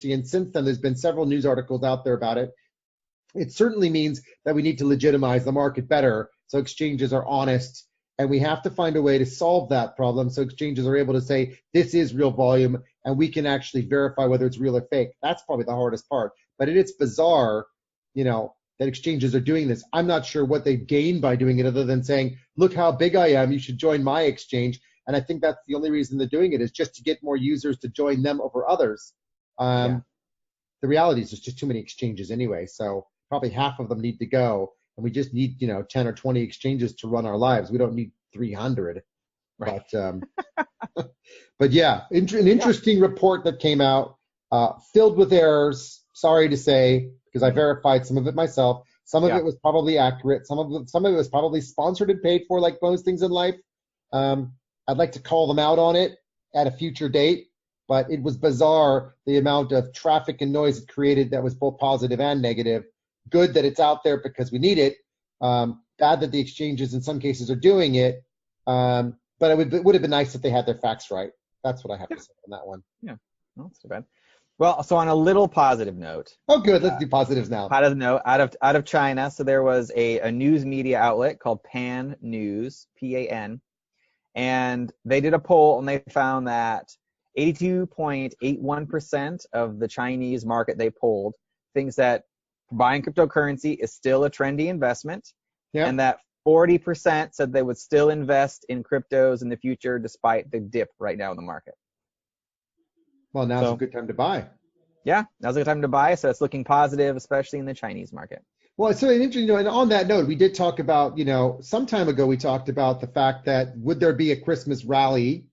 and since then there's been several news articles out there about it. It certainly means that we need to legitimize the market better so exchanges are honest, and we have to find a way to solve that problem so exchanges are able to say this is real volume and we can actually verify whether it's real or fake. That's probably the hardest part. But it's bizarre, that exchanges are doing this. I'm not sure what they've gained by doing it other than saying, look how big I am, you should join my exchange. And I think that's the only reason they're doing it, is just to get more users to join them over others. The reality is there's just too many exchanges anyway, so probably half of them need to go, and we just need 10 or 20 exchanges to run our lives. We don't need 300. Right. But yeah, an interesting report that came out, filled with errors, sorry to say, because I verified some of it myself. Some of it was probably accurate. Some of it was probably sponsored and paid for, like most things in life. I'd like to call them out on it at a future date, but it was bizarre the amount of traffic and noise it created that was both positive and negative. Good that it's out there because we need it. Bad that the exchanges in some cases are doing it. But it would have been nice if they had their facts right. That's what I have to say on that one. Yeah, no, that's too bad. Well, so on a little positive note. Oh, good. Let's do positives now. Positive note, out of China. So there was a news media outlet called Pan News, Pan, and they did a poll and they found that 82.81% of the Chinese market they polled thinks that buying cryptocurrency is still a trendy investment, and that 40% said they would still invest in cryptos in the future despite the dip right now in the market. Well, now's a good time to buy. Yeah, now's a good time to buy, so it's looking positive, especially in the Chinese market. Well, it's so interesting, and on that note, we did talk about, some time ago we talked about the fact that would there be a Christmas rally?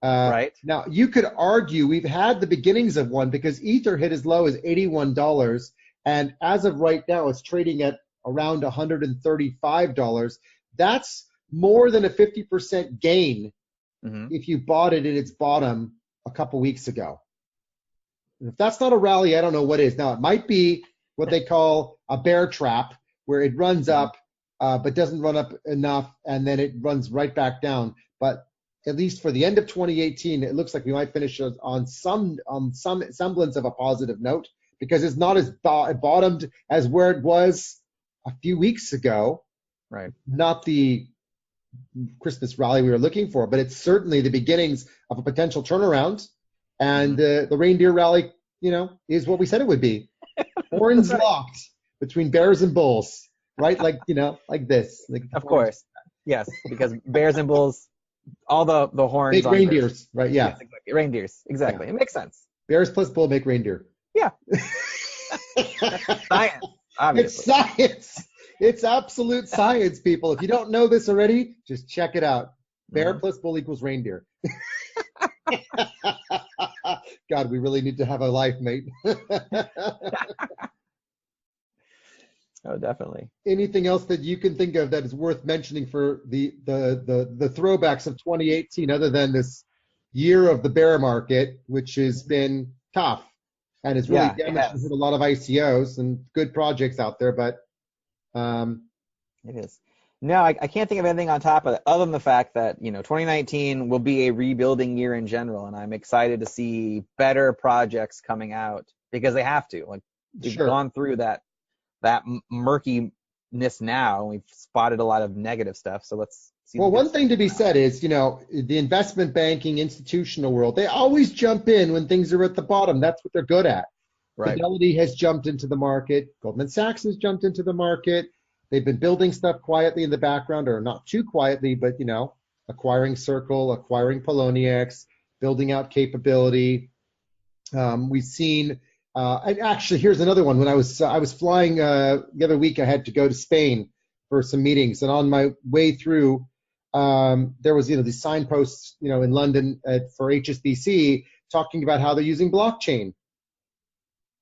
Right. Now, you could argue we've had the beginnings of one because Ether hit as low as $81, and as of right now, it's trading at around $135. That's more than a 50% gain if you bought it at its bottom a couple weeks ago. And if that's not a rally, I don't know what is. Now, it might be what they call a bear trap, where it runs up but doesn't run up enough, and then it runs right back down. But at least for the end of 2018, it looks like we might finish on some semblance of a positive note, because it's not as bottomed as where it was a few weeks ago. Right. Not the Christmas rally we were looking for, but it's certainly the beginnings of a potential turnaround. And the reindeer rally, is what we said it would be. Horns locked between bears and bulls, right? Like this. Of course. Yes, because bears and bulls, all the horns. Make reindeers, right? Yeah. Yes, exactly. Reindeers, exactly. Yeah. It makes sense. Bears plus bull make reindeer. Yeah. That's science, obviously. It's science. It's absolute science, people. If you don't know this already, just check it out. Bear plus bull equals reindeer. God, we really need to have a life, mate. Oh, definitely. Anything else that you can think of that is worth mentioning for the throwbacks of 2018, other than this year of the bear market, which has been tough and has really damaged a lot of ICOs and good projects out there, but it is. No, I can't think of anything on top of it other than the fact that 2019 will be a rebuilding year in general, and I'm excited to see better projects coming out because they have to. Like we've gone through that murkiness now, and we've spotted a lot of negative stuff. So let's see. Well, one thing to be said is, the investment banking institutional world, they always jump in when things are at the bottom. That's what they're good at. Right. Fidelity has jumped into the market. Goldman Sachs has jumped into the market. They've been building stuff quietly in the background, or not too quietly, but, acquiring Circle, acquiring Poloniex, building out capability. We've seen, and actually, here's another one. When I was flying the other week, I had to go to Spain for some meetings. And on my way through, there was, these signposts, in London for HSBC talking about how they're using blockchain.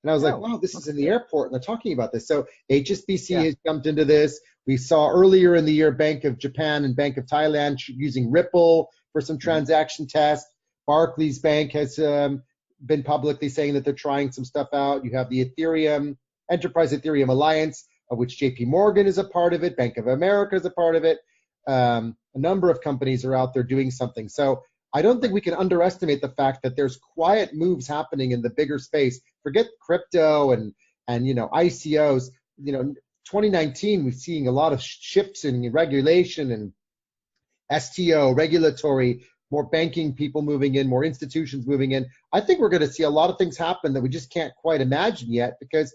And I was like, wow, this is in the airport, and they're talking about this. So HSBC has jumped into this. We saw earlier in the year Bank of Japan and Bank of Thailand using Ripple for some transaction tests. Barclays Bank has been publicly saying that they're trying some stuff out. You have the Enterprise Ethereum Alliance, of which JP Morgan is a part of it. Bank of America is a part of it. A number of companies are out there doing something. So I don't think we can underestimate the fact that there's quiet moves happening in the bigger space. Forget crypto and ICOs. 2019 we're seeing a lot of shifts in regulation and STO, regulatory, more banking people moving in, more institutions moving in. I think we're going to see a lot of things happen that we just can't quite imagine yet, because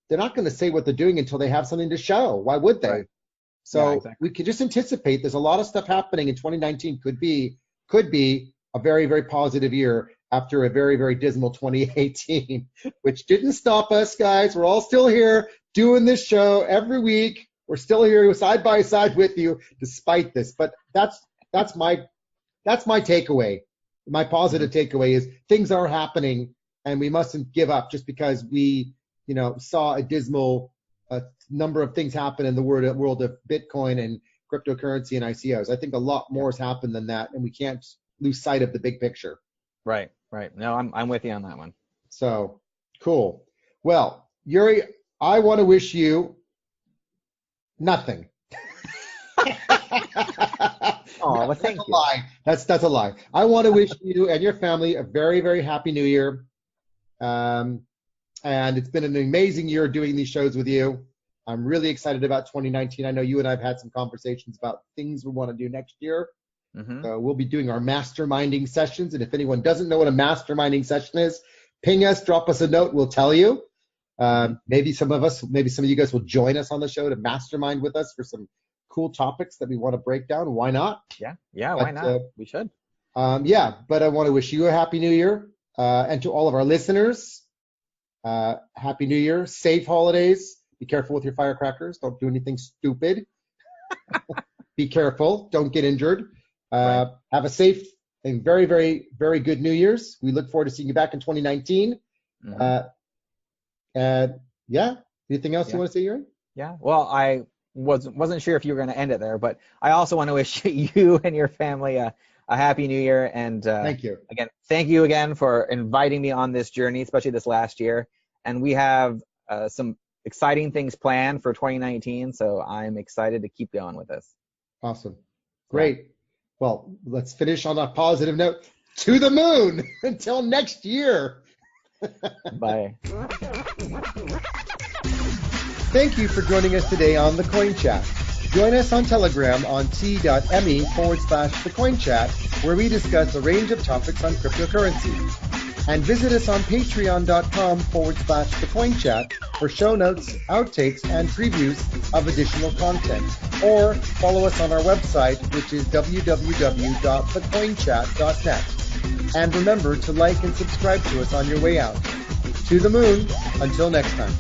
they're not going to say what they're doing until they have something to show. Why would they? Right. So yeah, exactly. We could just anticipate there's a lot of stuff happening in 2019. Could be a very, very positive year after a very, very dismal 2018, which didn't stop us, guys. We're all still here doing this show every week. We're still here side by side with you despite this. But that's my takeaway. My positive takeaway is things are happening, and we mustn't give up just because we saw a dismal number of things happen in the world of Bitcoin and cryptocurrency and ICOs. I think a lot more has happened than that, and we can't lose sight of the big picture. Right. No, I'm with you on that one. So cool. Well, Yuri, I want to wish you nothing. Oh, well, thank you. Lie. That's a lie. I want to wish you and your family a very, very happy New Year. And it's been an amazing year doing these shows with you. I'm really excited about 2019. I know you and I have had some conversations about things we want to do next year. Mm-hmm. We'll be doing our masterminding sessions. And if anyone doesn't know what a masterminding session is, ping us, drop us a note. We'll tell you. Maybe some of you guys will join us on the show to mastermind with us for some cool topics that we want to break down. Why not? Yeah, why not? We should. But I want to wish you a happy New Year, and to all of our listeners, happy New Year, safe holidays. Be careful with your firecrackers. Don't do anything stupid. Be careful. Don't get injured. Right. Have a safe and very, very, very good New Year's. We look forward to seeing you back in 2019. Mm-hmm. Anything else you want to say, Yuri? Yeah. Well, I wasn't sure if you were going to end it there, but I also want to wish you and your family a happy New Year. And thank you again. Thank you again for inviting me on this journey, especially this last year. And we have some exciting things planned for 2019, so I'm excited to keep going with this. Awesome. Great. Yeah. Well, let's finish on a positive note. To the moon until next year. Bye. Thank you for joining us today on The Coin Chat. Join us on Telegram on t.me/The Coin Chat, where we discuss a range of topics on cryptocurrency. And visit us on patreon.com/The Coin Chat for show notes, outtakes, and previews of additional content. Or follow us on our website, which is www.thecoinchat.net. And remember to like and subscribe to us on your way out. To the moon, until next time.